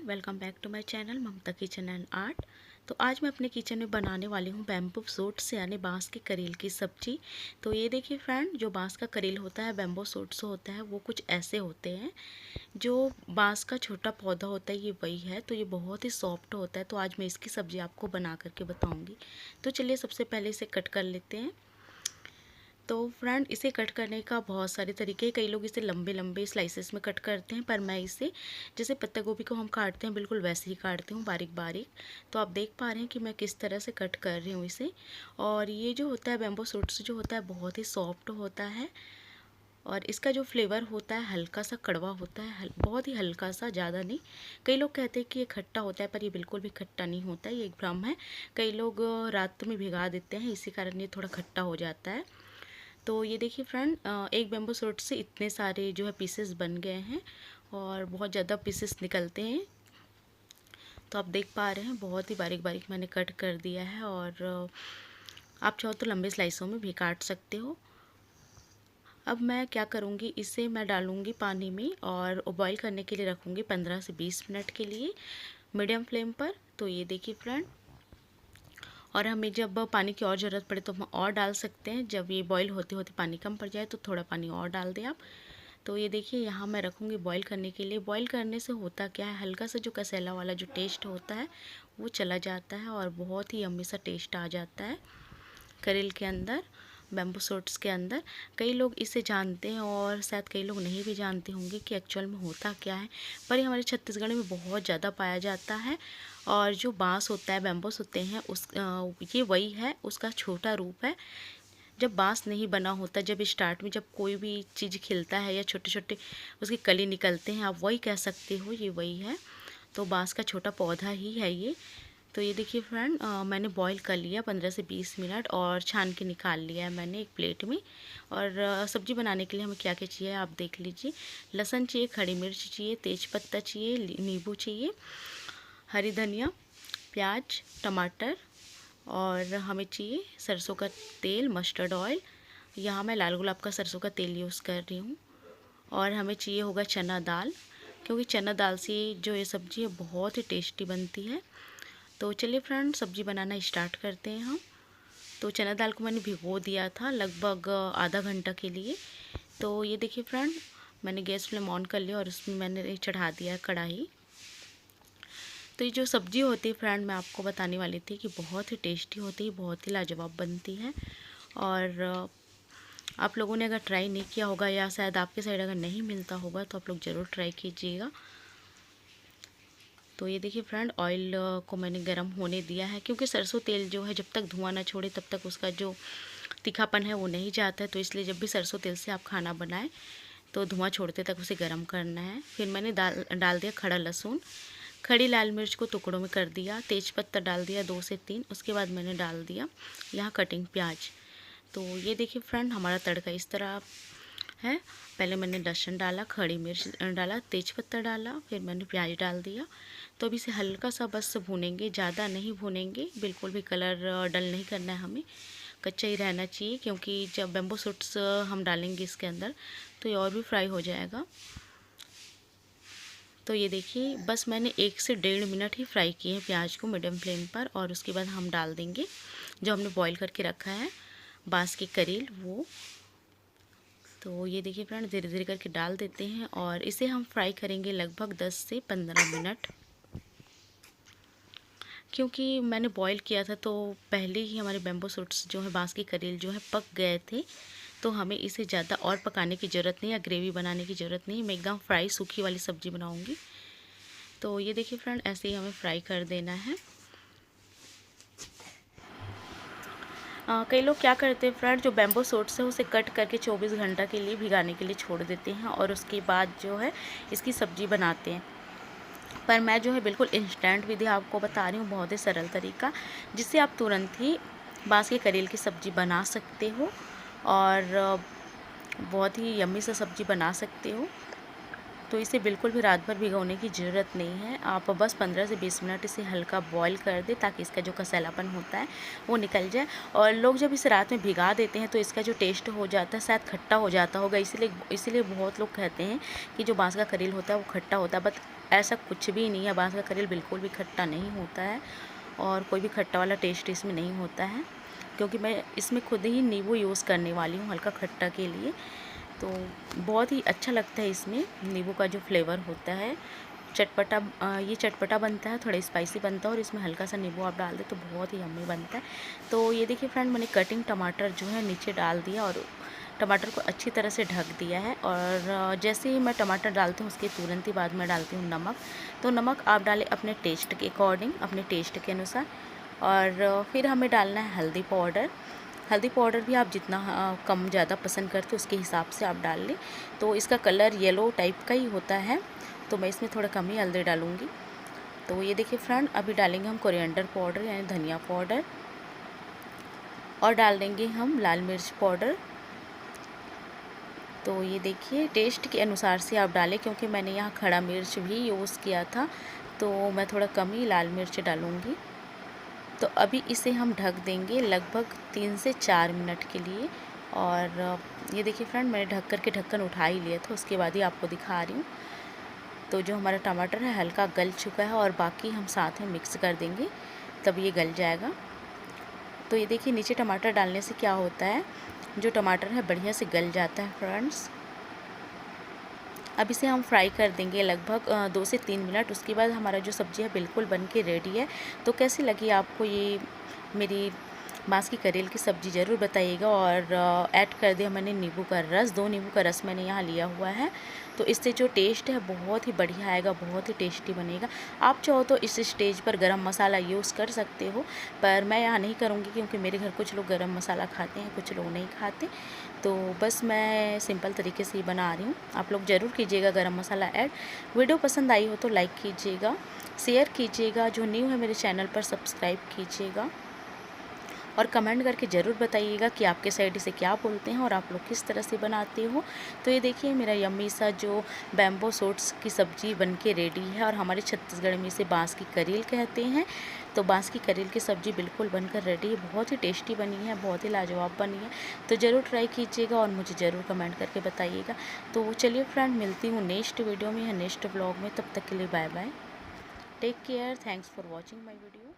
Welcome back to my channel Mamta kitchen and art. तो आज मैं अपने किचन में बनाने वाली हूँ बैम्बू सूट से यानी बांस के करील की सब्जी। तो ये देखिए फ्रेंड, जो बांस का करील होता है, बैम्बू सूट से होता है, वो कुछ ऐसे होते हैं। जो बांस का छोटा पौधा होता है ये वही है। तो ये बहुत ही सॉफ्ट होता है। तो आज मैं इसकी सब्ज़ी आपको बना करके बताऊँगी। तो चलिए सबसे पहले इसे कट कर लेते हैं। तो फ्रेंड, इसे कट करने का बहुत सारे तरीके हैं। कई लोग इसे लंबे लंबे स्लाइसेस में कट करते हैं, पर मैं इसे जैसे पत्ता गोभी को हम काटते हैं बिल्कुल वैसे ही काटती हूँ, बारीक बारीक। तो आप देख पा रहे हैं कि मैं किस तरह से कट कर रही हूँ इसे। और ये जो होता है बैम्बू सूट्स जो होता है बहुत ही सॉफ्ट होता है। और इसका जो फ्लेवर होता है हल्का सा कड़वा होता है, बहुत ही हल्का सा, ज़्यादा नहीं। कई लोग कहते हैं कि ये खट्टा होता है, पर ये बिल्कुल भी खट्टा नहीं होता है, ये एक भ्रम है। कई लोग रात में भिगा देते हैं, इसी कारण ये थोड़ा खट्टा हो जाता है। तो ये देखिए फ्रेंड, एक बैम्बू सूट से इतने सारे जो है पीसेस बन गए हैं और बहुत ज़्यादा पीसेस निकलते हैं। तो आप देख पा रहे हैं बहुत ही बारीक बारीक मैंने कट कर दिया है। और आप चाहो तो लंबे स्लाइसों में भी काट सकते हो। अब मैं क्या करूँगी, इसे मैं डालूँगी पानी में और बॉईल करने के लिए रखूँगी 15 से 20 मिनट के लिए मीडियम फ्लेम पर। तो ये देखिए फ्रेंड, और हमें जब पानी की और ज़रूरत पड़े तो हम और डाल सकते हैं। जब ये बॉईल होते होते पानी कम पड़ जाए तो थोड़ा पानी और डाल दें आप। तो ये देखिए यहाँ मैं रखूँगी बॉईल करने के लिए। बॉईल करने से होता क्या है, हल्का सा जो कसेला वाला जो टेस्ट होता है वो चला जाता है और बहुत ही यम्मी सा टेस्ट आ जाता है करेल के अंदर, बैम्बू सूट्स के अंदर। कई लोग इसे जानते हैं और शायद कई लोग नहीं भी जानते होंगे कि एक्चुअल में होता क्या है, पर ये हमारे छत्तीसगढ़ में बहुत ज़्यादा पाया जाता है। और जो बांस होता है, बैम्बूस होते हैं, ये वही है, उसका छोटा रूप है। जब बांस नहीं बना होता, जब स्टार्ट में जब कोई भी चीज़ खिलता है या छोटे छोटे उसकी कली निकलते हैं, आप वही कह सकते हो, ये वही है। तो बांस का छोटा पौधा ही है ये। तो ये देखिए फ्रेंड, मैंने बॉईल कर लिया 15 से 20 मिनट और छान के निकाल लिया है मैंने एक प्लेट में। और सब्ज़ी बनाने के लिए हमें क्या क्या चाहिए आप देख लीजिए। लहसुन चाहिए, खड़ी मिर्च चाहिए, तेज पत्ता चाहिए, नींबू चाहिए, हरी धनिया, प्याज, टमाटर, और हमें चाहिए सरसों का तेल, मस्टर्ड ऑयल। यहाँ मैं लाल गुलाब का सरसों का तेल यूज़ कर रही हूँ। और हमें चाहिए होगा चना दाल, क्योंकि चना दाल से जो ये सब्ज़ी है बहुत ही टेस्टी बनती है। तो चलिए फ्रेंड, सब्ज़ी बनाना स्टार्ट करते हैं हम। तो चना दाल को मैंने भिगो दिया था लगभग आधा घंटा के लिए। तो ये देखिए फ्रेंड, मैंने गैस फ्लेम ऑन कर लिया और उसमें मैंने चढ़ा दिया कढ़ाई। तो ये जो सब्ज़ी होती है फ्रेंड, मैं आपको बताने वाली थी कि बहुत ही टेस्टी होती है, बहुत ही लाजवाब बनती है। और आप लोगों ने अगर ट्राई नहीं किया होगा या शायद आपके साइड अगर नहीं मिलता होगा तो आप लोग ज़रूर ट्राई कीजिएगा। तो ये देखिए फ्रेंड, ऑयल को मैंने गरम होने दिया है, क्योंकि सरसों तेल जो है जब तक धुआं ना छोड़े तब तक उसका जो तीखापन है वो नहीं जाता है। तो इसलिए जब भी सरसों तेल से आप खाना बनाएं तो धुआं छोड़ते तक उसे गर्म करना है। फिर मैंने डाल दिया खड़ा लहसुन, खड़ी लाल मिर्च को टुकड़ों में कर दिया, तेज पत्ता डाल दिया 2 से 3। उसके बाद मैंने डाल दिया यहाँ कटिंग प्याज। तो ये देखिए फ्रेंड, हमारा तड़का इस तरह है। पहले मैंने लहसुन डाला, खड़ी मिर्च डाला, तेज पत्ता डाला, फिर मैंने प्याज डाल दिया। तो अभी इसे हल्का सा बस भूनेंगे, ज़्यादा नहीं भूनेंगे, बिल्कुल भी कलर डल नहीं करना है हमें, कच्चा ही रहना चाहिए। क्योंकि जब बैम्बू सूट्स हम डालेंगे इसके अंदर तो ये और भी फ्राई हो जाएगा। तो ये देखिए, बस मैंने 1 से 1.5 मिनट ही फ्राई किए हैं प्याज को मीडियम फ्लेम पर। और उसके बाद हम डाल देंगे जो हमने बॉईल करके रखा है बांस की करील, वो। तो ये देखिए फ्रेंड, धीरे धीरे करके डाल देते हैं और इसे हम फ्राई करेंगे लगभग 10 से 15 मिनट। क्योंकि मैंने बॉईल किया था तो पहले ही हमारे बैम्बू सूट्स जो है, बांस की करील जो है, पक गए थे। तो हमें इसे ज़्यादा और पकाने की ज़रूरत नहीं या ग्रेवी बनाने की ज़रूरत नहीं। मैं एकदम फ्राई सूखी वाली सब्ज़ी बनाऊंगी। तो ये देखिए फ्रेंड, ऐसे ही हमें फ्राई कर देना है। कई लोग क्या करते हैं फ्रेंड, जो बैम्बू सूट्स है उसे कट करके 24 घंटा के लिए भिगाने के लिए छोड़ देते हैं और उसके बाद जो है इसकी सब्ज़ी बनाते हैं। पर मैं जो है बिल्कुल इंस्टेंट विधि आपको बता रही हूँ, बहुत ही सरल तरीका, जिससे आप तुरंत ही बांस के करेल की सब्ज़ी बना सकते हो और बहुत ही यम्मी सा सब्ज़ी बना सकते हो। तो इसे बिल्कुल भी रात भर भिगोने की ज़रूरत नहीं है। आप बस 15 से 20 मिनट इसे हल्का बॉईल कर दें ताकि इसका जो कसेलापन होता है वो निकल जाए। और लोग जब इसे रात में भिगा देते हैं तो इसका जो टेस्ट हो जाता है शायद खट्टा हो जाता होगा, इसीलिए बहुत लोग कहते हैं कि जो बांस का करील होता है वो खट्टा होता है। बट ऐसा कुछ भी नहीं है, बाँस का करेल बिल्कुल भी खट्टा नहीं होता है और कोई भी खट्टा वाला टेस्ट इसमें नहीं होता है, क्योंकि मैं इसमें खुद ही नींबू यूज़ करने वाली हूँ हल्का खट्टा के लिए। तो बहुत ही अच्छा लगता है इसमें नींबू का जो फ्लेवर होता है, चटपटा। ये चटपटा बनता है, थोड़ा स्पाइसी बनता है और इसमें हल्का सा नींबू आप डाल दें तो बहुत ही यम्मी बनता है। तो ये देखिए फ्रेंड, मैंने कटिंग टमाटर जो है नीचे डाल दिया और टमाटर को अच्छी तरह से ढक दिया है। और जैसे ही मैं टमाटर डालती हूँ उसके तुरंत ही बाद में डालती हूँ नमक। तो नमक आप डालें अपने टेस्ट के अकॉर्डिंग, अपने टेस्ट के अनुसार। और फिर हमें डालना है हल्दी पाउडर। हल्दी पाउडर भी आप जितना कम ज़्यादा पसंद करते हो उसके हिसाब से आप डाल लें। तो इसका कलर येलो टाइप का ही होता है, तो मैं इसमें थोड़ा कम ही हल्दी डालूँगी। तो ये देखिए फ्रेंड, अभी डालेंगे हम कोरिएंडर पाउडर यानी धनिया पाउडर, और डाल देंगे हम लाल मिर्च पाउडर। तो ये देखिए टेस्ट के अनुसार से आप डालें, क्योंकि मैंने यहाँ खड़ा मिर्च भी यूज़ किया था, तो मैं थोड़ा कम ही लाल मिर्च डालूँगी। तो अभी इसे हम ढक देंगे लगभग 3 से 4 मिनट के लिए। और ये देखिए फ्रेंड, मैंने ढक कर के ढक्कन उठा ही लिया था, उसके बाद ही आपको दिखा रही हूँ। तो जो हमारा टमाटर है हल्का गल चुका है और बाकी हम साथ में मिक्स कर देंगे, तब ये गल जाएगा। तो ये देखिए नीचे टमाटर डालने से क्या होता है, जो टमाटर है बढ़िया से गल जाता है फ्रेंड्स। अब इसे हम फ्राई कर देंगे लगभग 2 से 3 मिनट। उसके बाद हमारा जो सब्ज़ी है बिल्कुल बन के रेडी है। तो कैसी लगी आपको ये मेरी बाँस की करेल की सब्ज़ी, ज़रूर बताइएगा। और ऐड कर दिया मैंने नींबू का रस, 2 नींबू का रस मैंने यहाँ लिया हुआ है। तो इससे जो टेस्ट है बहुत ही बढ़िया आएगा, बहुत ही टेस्टी बनेगा। आप चाहो तो इस स्टेज पर गरम मसाला यूज़ कर सकते हो, पर मैं यहाँ नहीं करूँगी क्योंकि मेरे घर कुछ लोग गरम मसाला खाते हैं, कुछ लोग नहीं खाते। तो बस मैं सिंपल तरीके से ही बना रही हूँ। आप लोग ज़रूर कीजिएगा गरम मसाला ऐड। वीडियो पसंद आई हो तो लाइक कीजिएगा, शेयर कीजिएगा, जो न्यू है मेरे चैनल पर सब्सक्राइब कीजिएगा, और कमेंट करके ज़रूर बताइएगा कि आपके साइड इसे क्या बोलते हैं और आप लोग किस तरह से बनाते हो। तो ये देखिए मेरा यम्मी सा जो बैम्बो सूट्स की सब्ज़ी बनके रेडी है, और हमारे छत्तीसगढ़ में इसे बाँस की करेल कहते हैं। तो बाँस की करेल की सब्ज़ी बिल्कुल बनकर रेडी है, बहुत ही टेस्टी बनी है, बहुत ही लाजवाब बनी है। तो ज़रूर ट्राई कीजिएगा और मुझे ज़रूर कमेंट करके बताइएगा। तो चलिए फ्रेंड, मिलती हूँ नेक्स्ट वीडियो में या नेक्स्ट ब्लॉग में। तब तक के लिए bye bye, take care, thanks for watching my video.